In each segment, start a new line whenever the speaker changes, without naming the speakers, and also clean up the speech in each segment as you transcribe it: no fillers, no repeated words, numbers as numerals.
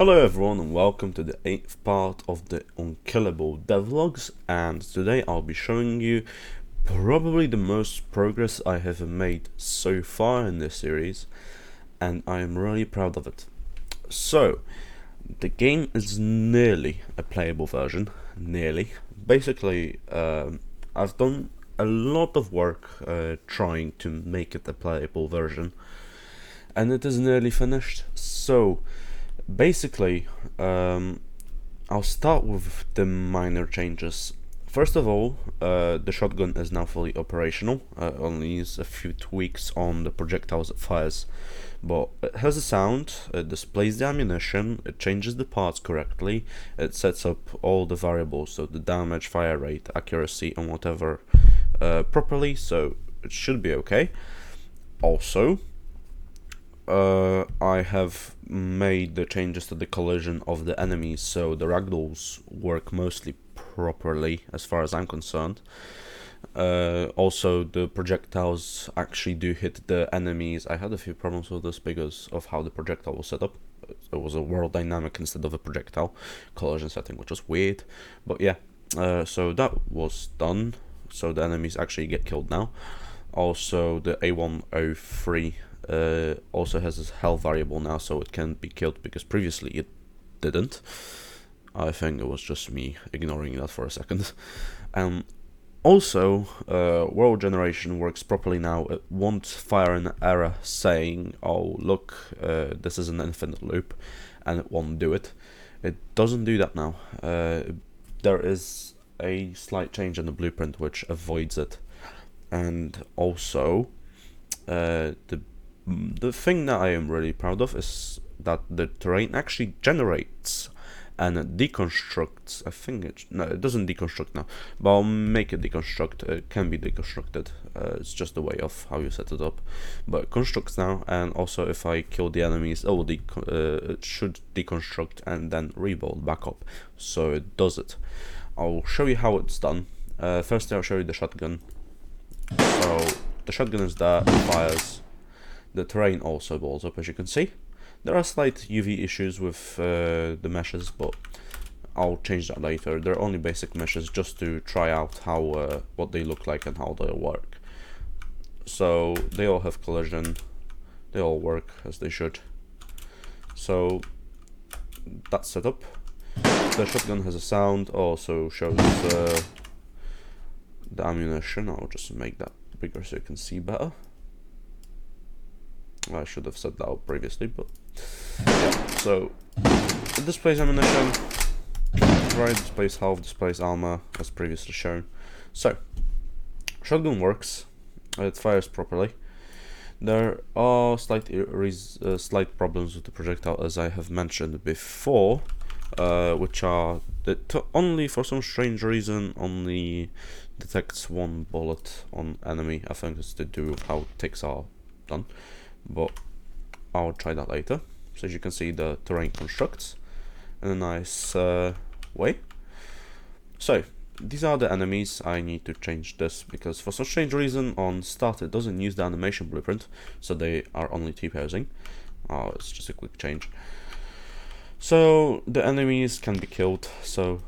Hello everyone and welcome to the 8th part of the Unkillable devlogs, and today I'll be showing you probably the most progress I have made so far in this series, and I am really proud of it. So, the game is nearly a playable version, nearly. Basically, I've done a lot of work trying to make it a playable version, and it is nearly finished. So, basically, I'll start with the minor changes. First of all, the shotgun is now fully operational. Only needs a few tweaks on the projectiles it fires, but it has a sound, it displays the ammunition, it changes the parts correctly, it sets up all the variables, so the damage, fire rate, accuracy, and whatever properly, so it should be okay. Also, I have made the changes to the collision of the enemies, so the ragdolls work mostly properly as far as I'm concerned. Also, the projectiles actually do hit the enemies. I had a few problems with this because of how the projectile was set up. It was a world dynamic instead of a projectile collision setting, which was weird. But yeah, so that was done. So the enemies actually get killed now. Also, the A103 also has a health variable now, so it can be killed, because previously it didn't. I think it was just me ignoring that for a second. Also, world generation works properly now. It won't fire an error saying, oh look, this is an infinite loop, and it won't do it. It doesn't do that now. There is a slight change in the blueprint which avoids it. And also, the thing that I am really proud of is that the terrain actually generates and deconstructs. I think it doesn't deconstruct now, but I'll make it deconstruct. It can be deconstructed. It's just the way of how you set it up, but it constructs now. And also, if I kill the enemies, it should deconstruct and then rebuild back up. So it does it. I'll show you how it's done. Firstly, I'll show you the shotgun. So the shotgun is there, it fires. The terrain also balls up, as you can see. There are slight UV issues with the meshes, but I'll change that later. They're only basic meshes just to try out how what they look like and how they'll work. So they all have collision, they all work as they should. So that's set up. The shotgun has a sound, also shows the ammunition. I'll just make that bigger so you can see better. I should have said that out previously, but yeah. So it displays ammunition, right? Displays health, displays armor, as previously shown. So shotgun works. It fires properly. There are slight problems with the projectile, as I have mentioned before, which are that only, for some strange reason, only detects one bullet on enemy. I think it's to do with how ticks are done, but I'll try that later. So as you can see, the terrain constructs in a nice way. So these are the enemies. I need to change this because for some strange reason on start it doesn't use the animation blueprint, so they are only T-posing. It's just a quick change. So the enemies can be killed. So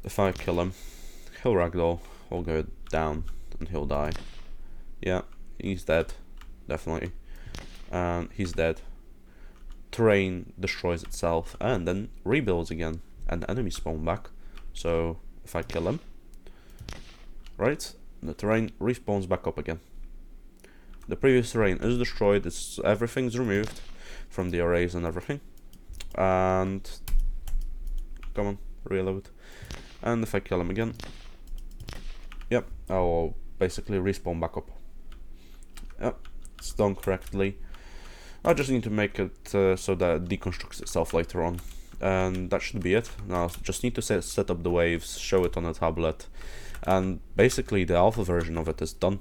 if I kill him, he'll ragdoll, he'll go down, and he'll die. Yeah, he's dead, definitely. And he's dead. Terrain destroys itself and then rebuilds again, and the enemies spawn back. So if I kill him, right, the terrain respawns back up again. The previous terrain is destroyed. Everything's removed from the arrays and everything. And come on, reload. And if I kill him again, yep, I'll basically respawn back up. Yep, it's done correctly. I just need to make it so that it deconstructs itself later on, and that should be it. Now I just need to set up the waves, show it on a tablet, and basically the alpha version of it is done.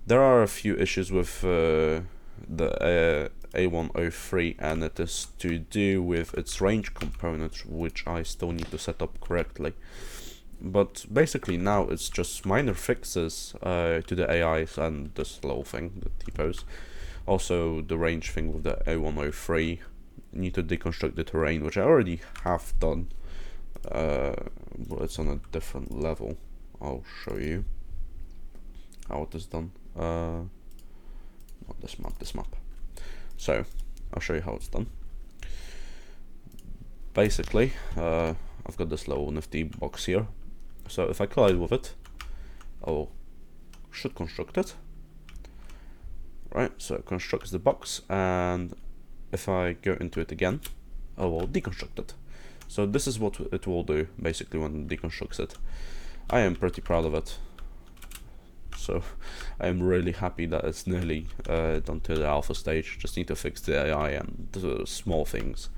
There are a few issues with the A103, and it is to do with its range component, which I still need to set up correctly. But basically now it's just minor fixes to the AIs and this little thing, the T-pose. Also the range thing with the A103, need to deconstruct the terrain, which I already have done, but it's on a different level. I'll show you how it is done. Not this map, this map. So I'll show you how it's done. Basically, I've got this little nifty box here. So if I collide with it, I should construct it. Right, so it constructs the box, and if I go into it again, I will deconstruct it. So this is what it will do, basically, when it deconstructs it. I am pretty proud of it. So I am really happy that it's nearly done to the alpha stage. Just need to fix the AI and the small things.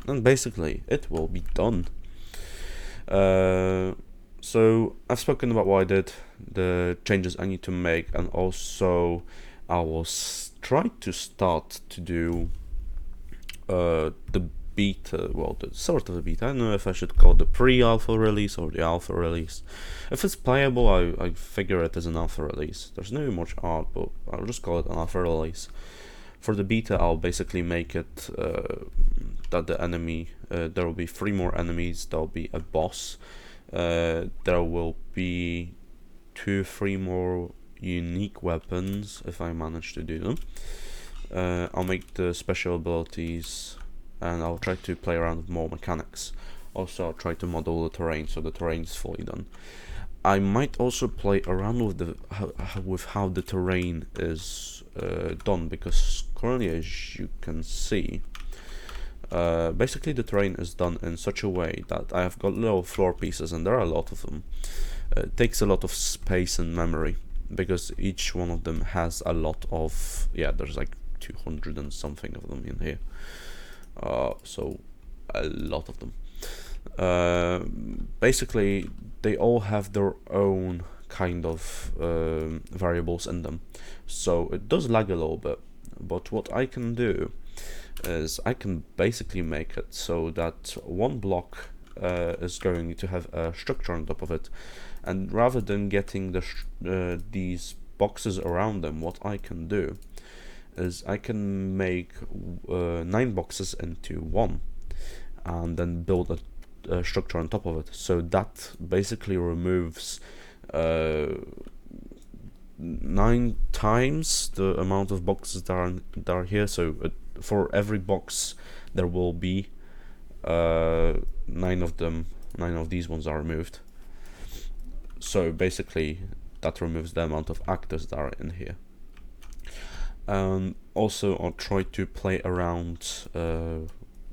And basically, it will be done. So I've spoken about what I did, the changes I need to make, and also I will try to start to do the beta, well, the sort of a beta. I don't know if I should call it the pre-alpha release or the alpha release. If it's playable, I figure it as an alpha release. There's no much art, but I'll just call it an alpha release. For the beta, I'll basically make it that the enemy, there will be 3 more enemies, there will be a boss, there will be 2-3 more unique weapons if I manage to do them. I'll make the special abilities, and I'll try to play around with more mechanics. Also, I'll try to model the terrain so the terrain is fully done. I might also play around with how the terrain is done, because currently, as you can see, basically the terrain is done in such a way that I have got little floor pieces, and there are a lot of them. It takes a lot of space and memory, because each one of them has a lot of, yeah, there's like 200 and something of them in here, so a lot of them. Basically, they all have their own kind of variables in them, so it does lag a little bit. But what I can do is I can basically make it so that one block is going to have a structure on top of it, and rather than getting these boxes around them, what I can do is I can make 9 boxes into one, and then build a structure on top of it. So that basically removes 9 times the amount of boxes that are here. So for every box there will be 9 of them. 9 of these ones are removed. So basically that removes the amount of actors that are in here. Also, I'll try to play around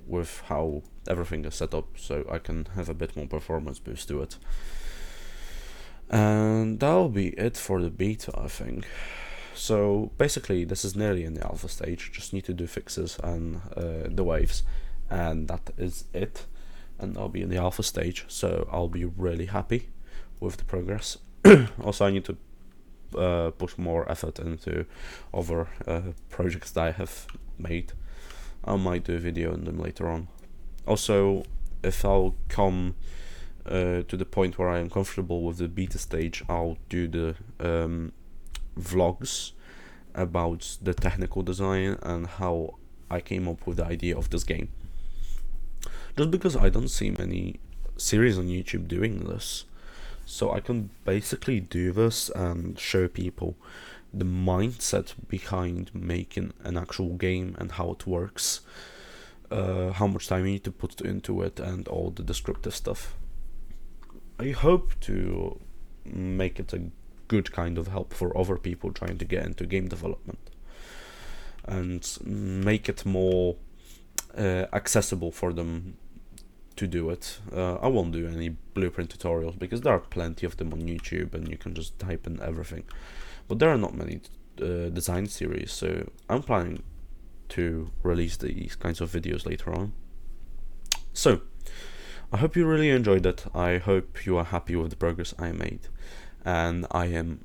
with how everything is set up, so I can have a bit more performance boost to it. And that'll be it for the beta, I think. So basically this is nearly in the alpha stage, just need to do fixes and the waves, and that is it. And I'll be in the alpha stage, so I'll be really happy with the progress. Also, I need to push more effort into other projects that I have made. I might do a video on them later on. Also, if I'll come to the point where I am comfortable with the beta stage, I'll do the vlogs about the technical design and how I came up with the idea of this game. Just because I don't see many series on YouTube doing this, so I can basically do this and show people the mindset behind making an actual game and how it works, how much time you need to put into it, and all the descriptive stuff. I hope to make it a good kind of help for other people trying to get into game development, and make it more accessible for them to do it. I won't do any blueprint tutorials because there are plenty of them on YouTube and you can just type in everything, but there are not many design series, so I'm planning to release these kinds of videos later on. So I hope you really enjoyed it. I hope you are happy with the progress I made, and I am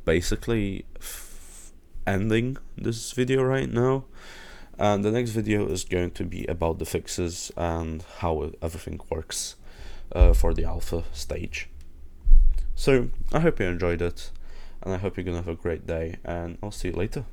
basically ending this video right now, and the next video is going to be about the fixes and how everything works for the alpha stage. So I hope you enjoyed it, and I hope you're gonna have a great day, and I'll see you later.